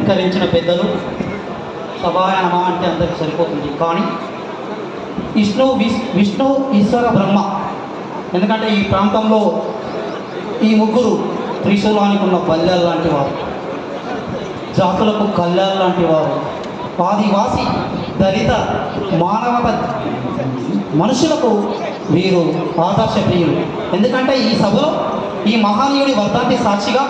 అలంకరించిన పెద్దలు సభాయనమ అంటే అందరికీ సరిపోతుంది. కానీ విష్ణు ఈశ్వర బ్రహ్మ, ఎందుకంటే ఈ ప్రాంతంలో ఈ ముగ్గురు త్రిశూలానికి ఉన్న బల్యాలు లాంటి వారు, జాతులకు కళ్యాణ్ లాంటి వారు, ఆదివాసి దళిత మానవత మనుషులకు వీరు ఆదర్శ ప్రియులు. ఎందుకంటే ఈ సభలో ఈ మహానీయుడి వర్ధంతి సాక్షిగా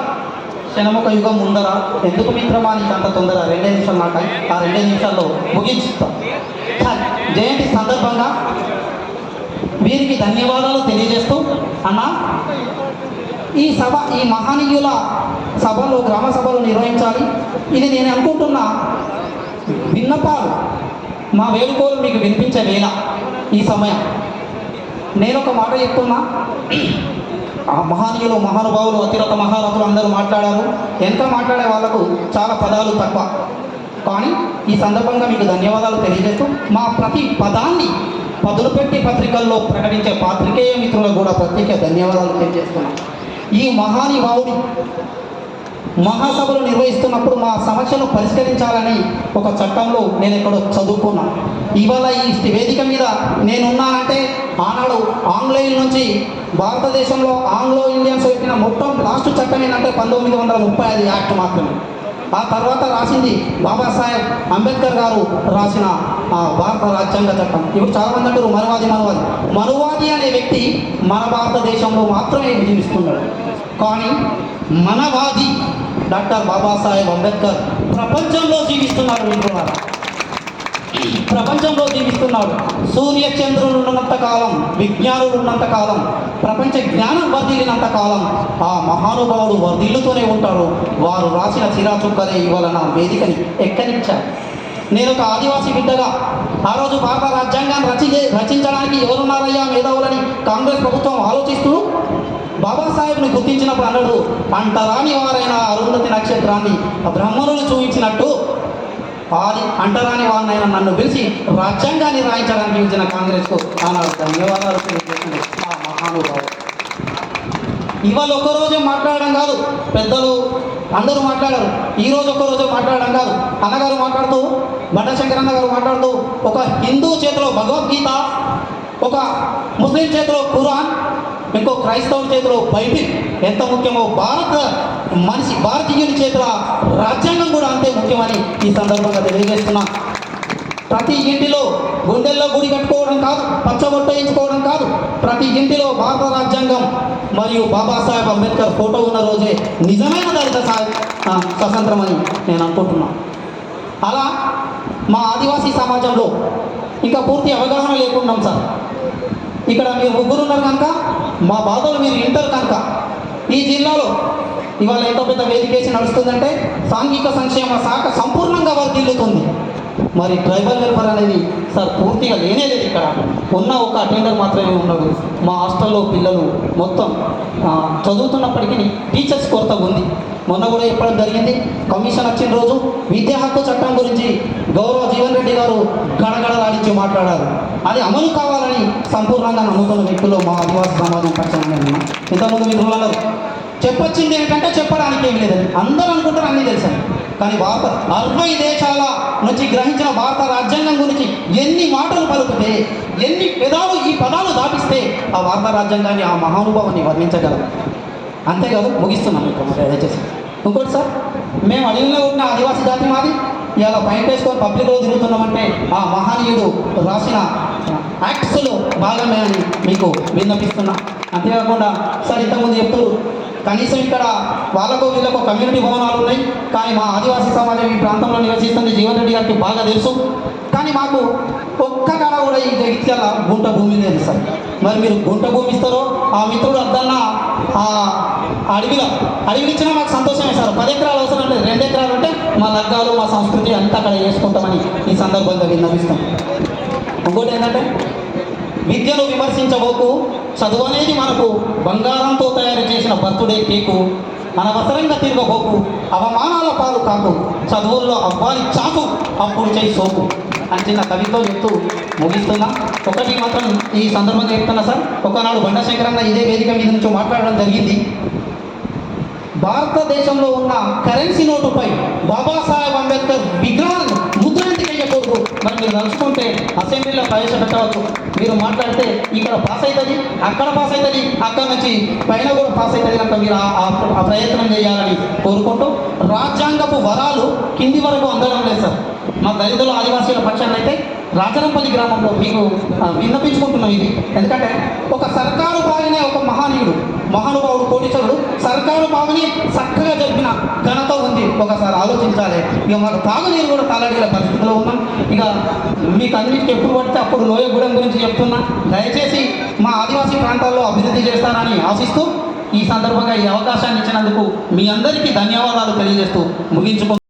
క్షణముఖ యుగం ముందర ఎందుకు మిత్రమా నీకు అంత తొందర 2 నిమిషాలు మాట, ఆ 2 నిమిషాల్లో ముగించుతాం. జయంతి సందర్భంగా వీరికి ధన్యవాదాలు తెలియజేస్తూ, అన్న ఈ మహనీయుల సభలు గ్రామ సభలు నిర్వహించాలి. ఇది నేను అనుకుంటున్న విన్నపాలు, మా వేడుకోలు మీకు వినిపించే వేళ ఈ సమయం. నేను ఒక మాట చెప్తున్నా, ఆ మహనీయులు మహానుభావులు అతిరథ మహారథులు అందరూ మాట్లాడారు. ఎంత మాట్లాడే వాళ్ళకు చాలా పదాలు తక్కువ. కానీ ఈ సందర్భంగా మీకు ధన్యవాదాలు తెలియజేస్తూ, మా ప్రతి పదాన్ని పదులు పెట్టి పత్రికల్లో ప్రకటించే పాత్రికేయ మిత్రులకు కూడా ప్రత్యేక ధన్యవాదాలు తెలియజేస్తున్నాం. ఈ మహానుభావుడి మహాసభలు నిర్వహిస్తున్నప్పుడు మా సమస్యను పరిష్కరించాలని ఒక చట్టంలో నేను ఎక్కడో చదువుకున్నాను. ఇవాళ ఈ వేదిక మీద నేనున్నానంటే ఆనాడు ఆంగ్లేయుల నుంచి భారతదేశంలో ఆంగ్లో ఇండియన్స్ పెట్టిన మొత్తం లాస్ట్ చట్టం ఏంటంటే 1935 యాక్ట్ మాత్రమే. ఆ తర్వాత రాసింది బాబాసాహెబ్ అంబేద్కర్ గారు రాసిన భారత రాజ్యాంగ చట్టం. ఇప్పుడు చాలామంది అంటారు మనువాది అనే వ్యక్తి మన భారతదేశంలో మాత్రమే జీవిస్తున్నాడు. కానీ మనవాది డాక్టర్ బాబాసాహెబ్ అంబేద్కర్ ప్రపంచంలో జీవిస్తున్నారు. వింటున్నారా? ప్రపంచంలో జీవిస్తున్నాడు. సూర్యచంద్రులు ఉన్నంత కాలం, విజ్ఞానులు ఉన్నంత కాలం, ప్రపంచ జ్ఞానం వర్ధిల్లినంత కాలం ఆ మహానుభావుడు వర్ధిల్లుతూనే ఉంటారు. వారు రాసిన చిరాచుక్కలే ఇవాళ నా వేదికని ఎక్కనిచ్చారు. నేను ఒక ఆదివాసీ బిడ్డగా ఆ రోజు భారత రాజ్యాంగాన్ని రచించడానికి ఎవరున్నారయ్యా మేధావులని కాంగ్రెస్ ప్రభుత్వం ఆలోచిస్తూ బాబాసాహెబ్ని గుర్తించినప్పుడు అన్నాడు, అంటరాని వారైన అరుంధతి నక్షత్రాన్ని బ్రహ్మణులు చూపించినట్టు అంటరాని వారినైనా నన్ను పిలిచి రాజ్యాంగాన్ని రాయించడానికి ఇచ్చిన కాంగ్రెస్కు ఆనాడు ధన్యవాదాలు తెలియజేస్తుంది ఆ మహానుభావుడు. ఇవాళ ఒక్కరోజే మాట్లాడడం కాదు, పెద్దలు అందరూ మాట్లాడారు. ఈరోజు ఒక్కరోజే మాట్లాడడం కాదు. అన్నగారు మాట్లాడుతూ, బండశంకర్ అన్న గారు మాట్లాడుతూ, ఒక హిందూ చేతిలో భగవద్గీత, ఒక ముస్లిం చేతిలో ఖురాన్, ఇంకో క్రైస్తవుల చేతిలో బైబిల్ ఎంత ముఖ్యమో భారతీయుని చేతుల రాజ్యాంగం కూడా అంతే ముఖ్యమని ఈ సందర్భంగా తెలియజేస్తున్నా. ప్రతి ఇంటిలో గుండెల్లో గుడి కట్టుకోవడం కాదు, పచ్చబొట్ట వేయించుకోవడం కాదు, ప్రతి ఇంటిలో భారత రాజ్యాంగం మరియు బాబాసాహెబ్ అంబేద్కర్ ఫోటో ఉన్న రోజే నిజమైన దళిత స్వతంత్రం అని నేను అనుకుంటున్నాను. అలా మా ఆదివాసీ సమాజంలో ఇంకా పూర్తి అవగాహన లేకున్నాం సార్. ఇక్కడ మీరు ముగ్గురు ఉన్నారు కనుక మా బాధలు మీరు వింటారు కనుక ఈ జిల్లాలో ఇవాళ ఎంతో పెద్ద వేదికేసి నడుస్తుందంటే సాంఘిక సంక్షేమ శాఖ సంపూర్ణంగా వర్ధిల్లుతుంది. మరి ట్రైబల్ వెల్ఫేర్ అనేది సార్ పూర్తిగా లేనేది. ఇక్కడ ఉన్న ఒక అటెండర్ మాత్రమే ఉన్నాడు. మా హాస్టల్లో పిల్లలు మొత్తం చదువుతున్నప్పటికీ టీచర్స్ కొరత ఉంది. మొన్న కూడా చెప్పడం జరిగింది, కమిషన్ వచ్చిన రోజు విద్యా హక్కు చట్టం గురించి గౌరవ జీవన్ రెడ్డి గారు గడగడలాడించి మాట్లాడారు. అది అమలు కావాలని సంపూర్ణంగా నమ్ముతున్న వ్యక్తులు మా ఆదివాసీ సమాజం పక్షంగా ఉన్నా. ఇంతకుముందు మిత్రులలో చెప్పొచ్చింది ఏంటంటే చెప్పడానికి ఏమి లేదని అందరూ అనుకుంటారు, అన్నీ తెలుసని. కానీ 60 దేశాల నుంచి గ్రహించిన భారత రాజ్యాంగం గురించి ఎన్ని మాటలు పలుకుతే, ఎన్ని ఈ పదాలు దాటిస్తే ఆ భారత రాజ్యాంగాన్ని, ఆ మహానుభావాన్ని వర్ణించగలం. అంతేకాదు, ముగిస్తున్నాను ఇక్కడ దయచేసి. ఇంకోటి సార్, మేము అడవిలో ఉన్న ఆదివాసీ జాతి మాది. ఇలా పైన వేసుకొని పబ్లిక్లో తిరుగుతున్నామంటే ఆ మహనీయుడు రాసిన యాక్ట్స్లో భాగమే అని మీకు విన్నపిస్తున్నా. అంతేకాకుండా సార్ ఇంతకుముందు చెప్తూ కనీసం ఇక్కడ వాళ్ళకు వీళ్ళకు కమ్యూనిటీ భవనాలు ఉన్నాయి. కానీ మా ఆదివాసీ సమాజం ఈ ప్రాంతంలో నివసిస్తుంది జీవన్ రెడ్డి గారికి బాగా తెలుసు. కానీ మాకు ఒక్క కాడ కూడా ఈ జగిత్యాల గుంట భూమి లేదు సార్. మరి మీరు గుంట భూమి ఇస్తారో ఆ మిత్రుడు అద్దన్నా అడవిలో ఇచ్చినా మాకు సంతోషమే సార్. 10 ఎకరాలు అవసరం లేదు, 2 ఎకరాలు ఉంటే మా లగ్గాలు మా సంస్కృతి అంతా అక్కడ చేసుకుంటామని ఈ సందర్భంగా విన్నవిస్తాం. ఇంకోటి ఏంటంటే విద్యను విమర్శించబోకు, చదువు అనేది మనకు బంగారంతో తయారు చేసిన బర్త్డే కేకు, అనవసరంగా తిరగబోకు, అవమానాల పాలు కాకు, చదువుల్లో అవ్వాలి చాకు, అప్పుడు చేయి సోకు అని చిన్న కవితో చెప్తూ ముగిస్తున్నా. ఒకటి మాత్రం ఈ సందర్భంగా చెప్తున్నా సార్, ఒకనాడు బండశంకర్ అన్న ఇదే వేదిక మీద నుంచి మాట్లాడడం జరిగింది. భారతదేశంలో ఉన్న కరెన్సీ నోటుపై బాబాసాహెబ్ తలుచుకుంటే అసెంబ్లీలో ప్రవేశపెట్టవచ్చు. మీరు మాట్లాడితే ఇక్కడ పాస్ అవుతుంది, అక్కడ పాస్ అవుతుంది, అక్కడ నుంచి పైన కూడా పాస్ అవుతుంది కనుక మీరు ఆ ప్రయత్నం చేయాలని కోరుకుంటూ, రాజ్యాంగపు వరాలు కింది వరకు అందడం లేదు సార్. మా దళితుల ఆదివాసీల పక్షాన్ని అయితే రాజరంపల్లి గ్రామంలో మీకు విన్నపించుకుంటున్నాం ఇది. ఎందుకంటే ఒక సర్కారు బాగానే ఒక మహానుభావుడు కోటీశ్వరుడు సర్కారు బాగుని చక్కగా జరిపిన ఘనత ఉంది. ఒకసారి ఆలోచించాలి. ఇక మాకు తాగునీరు కూడా తాళడిల పరిస్థితిలో ఉన్నాం. ఇక మీకు అన్నిటికీ ఎప్పుడు పడితే అప్పుడు లోయగూడెం గురించి చెప్తున్నా. దయచేసి మా ఆదివాసీ ప్రాంతాల్లో అభివృద్ధి చేస్తానని ఆశిస్తూ ఈ సందర్భంగా ఈ అవకాశాన్ని ఇచ్చినందుకు మీ అందరికీ ధన్యవాదాలు తెలియజేస్తూ ముగించుకుంటున్నాను.